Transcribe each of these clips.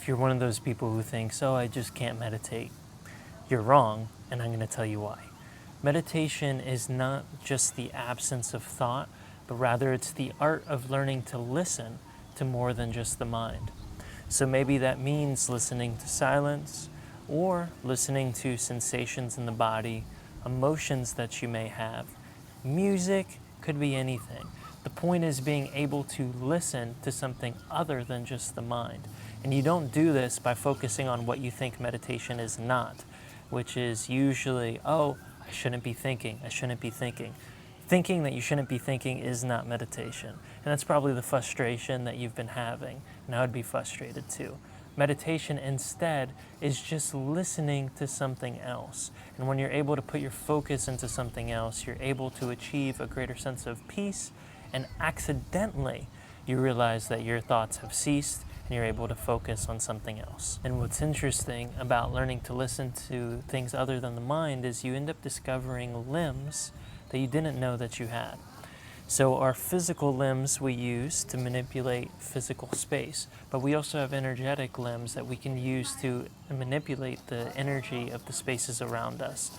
If you're one of those people who thinks, oh, I just can't meditate, you're wrong, and I'm going to tell you why. Meditation is not just the absence of thought, but rather it's the art of learning to listen to more than just the mind. So maybe that means listening to silence, or listening to sensations in the body, emotions that you may have. Music could be anything. The point is being able to listen to something other than just the mind. And you don't do this by focusing on what you think meditation is not, which is usually, oh, I shouldn't be thinking, I shouldn't be thinking. Thinking that you shouldn't be thinking is not meditation. And that's probably the frustration that you've been having, and I would be frustrated too. Meditation instead is just listening to something else. And when you're able to put your focus into something else, you're able to achieve a greater sense of peace, and accidentally you realize that your thoughts have ceased and you're able to focus on something else. And what's interesting about learning to listen to things other than the mind is you end up discovering limbs that you didn't know that you had. So our physical limbs we use to manipulate physical space, but we also have energetic limbs that we can use to manipulate the energy of the spaces around us,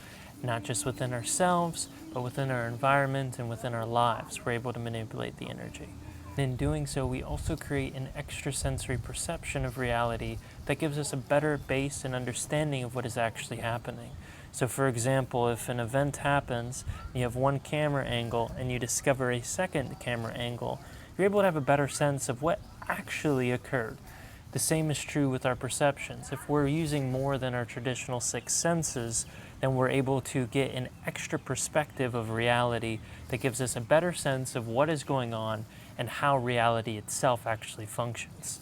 not just within ourselves, but within our environment and within our lives. We're able to manipulate the energy. In doing so, we also create an extrasensory perception of reality that gives us a better base and understanding of what is actually happening. So for example, if an event happens, you have one camera angle and you discover a second camera angle, you're able to have a better sense of what actually occurred. The same is true with our perceptions. If we're using more than our traditional six senses, then we're able to get an extra perspective of reality that gives us a better sense of what is going on and how reality itself actually functions.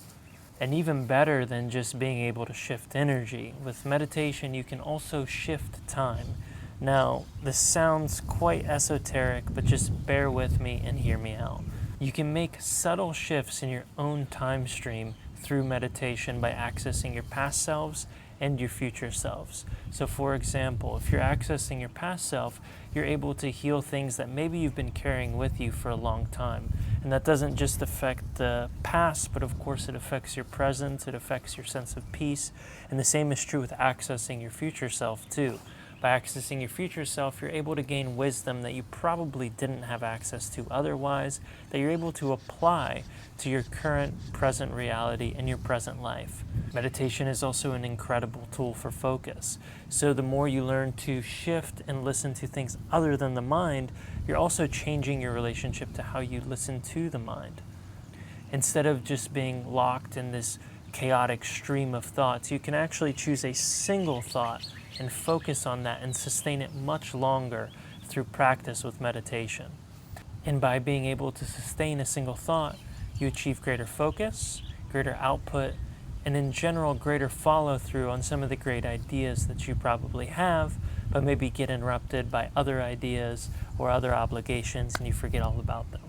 And even better than just being able to shift energy, with meditation you can also shift time. Now, this sounds quite esoteric, but just bear with me and hear me out. You can make subtle shifts in your own time stream through meditation by accessing your past selves and your future selves. So for example, if you're accessing your past self, you're able to heal things that maybe you've been carrying with you for a long time. And that doesn't just affect the past, but of course it affects your present, it affects your sense of peace. And the same is true with accessing your future self too. By accessing your future self, you're able to gain wisdom that you probably didn't have access to otherwise, that you're able to apply to your current present reality and your present life. Meditation is also an incredible tool for focus. So the more you learn to shift and listen to things other than the mind, you're also changing your relationship to how you listen to the mind. Instead of just being locked in this chaotic stream of thoughts, you can actually choose a single thought and focus on that and sustain it much longer through practice with meditation. And by being able to sustain a single thought, you achieve greater focus, greater output, and in general greater follow-through on some of the great ideas that you probably have, but maybe get interrupted by other ideas or other obligations and you forget all about them.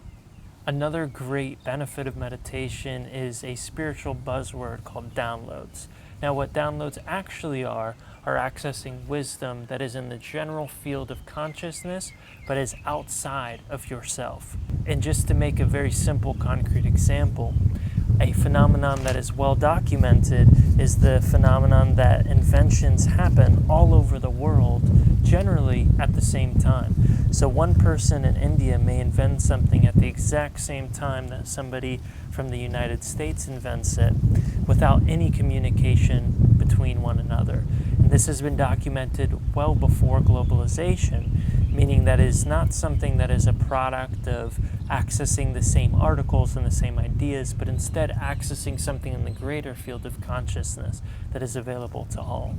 Another great benefit of meditation is a spiritual buzzword called downloads. Now what downloads actually are accessing wisdom that is in the general field of consciousness, but is outside of yourself. And just to make a very simple, concrete example, a phenomenon that is well documented is the phenomenon that inventions happen all over the world, generally at the same time. So one person in India may invent something at the exact same time that somebody from the United States invents it, without any communication between one another. And this has been documented well before globalization, meaning that it is not something that is a product of accessing the same articles and the same ideas, but instead accessing something in the greater field of consciousness that is available to all.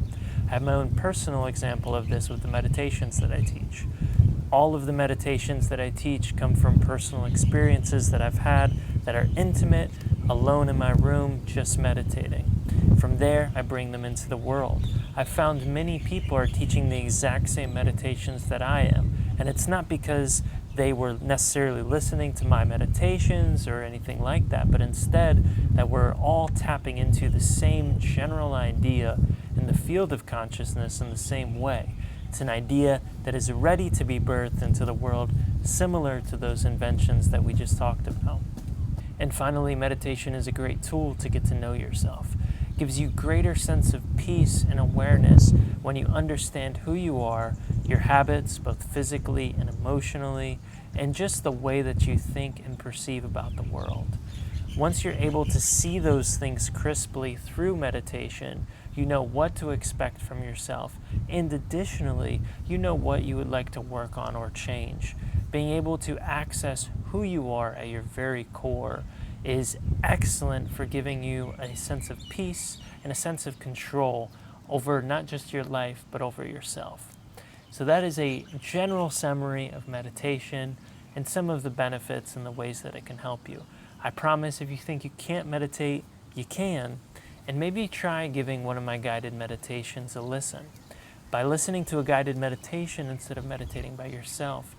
I have my own personal example of this with the meditations that I teach. All of the meditations that I teach come from personal experiences that I've had that are intimate, alone in my room, just meditating. From there, I bring them into the world. I've found many people are teaching the exact same meditations that I am, and it's not because they were necessarily listening to my meditations or anything like that, but instead that we're all tapping into the same general idea in the field of consciousness in the same way. It's an idea that is ready to be birthed into the world, similar to those inventions that we just talked about. And finally, meditation is a great tool to get to know yourself. gives you greater sense of peace and awareness when you understand who you are, your habits, both physically and emotionally, and just the way that you think and perceive about the world. Once you're able to see those things crisply through meditation, you know what to expect from yourself, and additionally, you know what you would like to work on or change. Being able to access who you are at your very core is excellent for giving you a sense of peace and a sense of control over not just your life, but over yourself. So that is a general summary of meditation and some of the benefits and the ways that it can help you. I promise if you think you can't meditate, you can, and maybe try giving one of my guided meditations a listen. By listening to a guided meditation instead of meditating by yourself,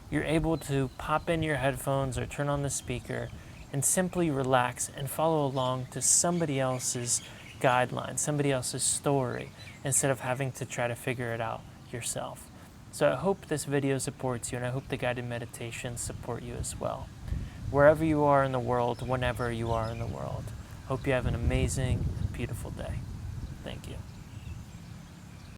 you're able to pop in your headphones or turn on the speaker and simply relax and follow along to somebody else's guideline, somebody else's story, instead of having to try to figure it out yourself. So I hope this video supports you, and I hope the guided meditations support you as well. Wherever you are in the world, whenever you are in the world, hope you have an amazing, beautiful day. Thank you.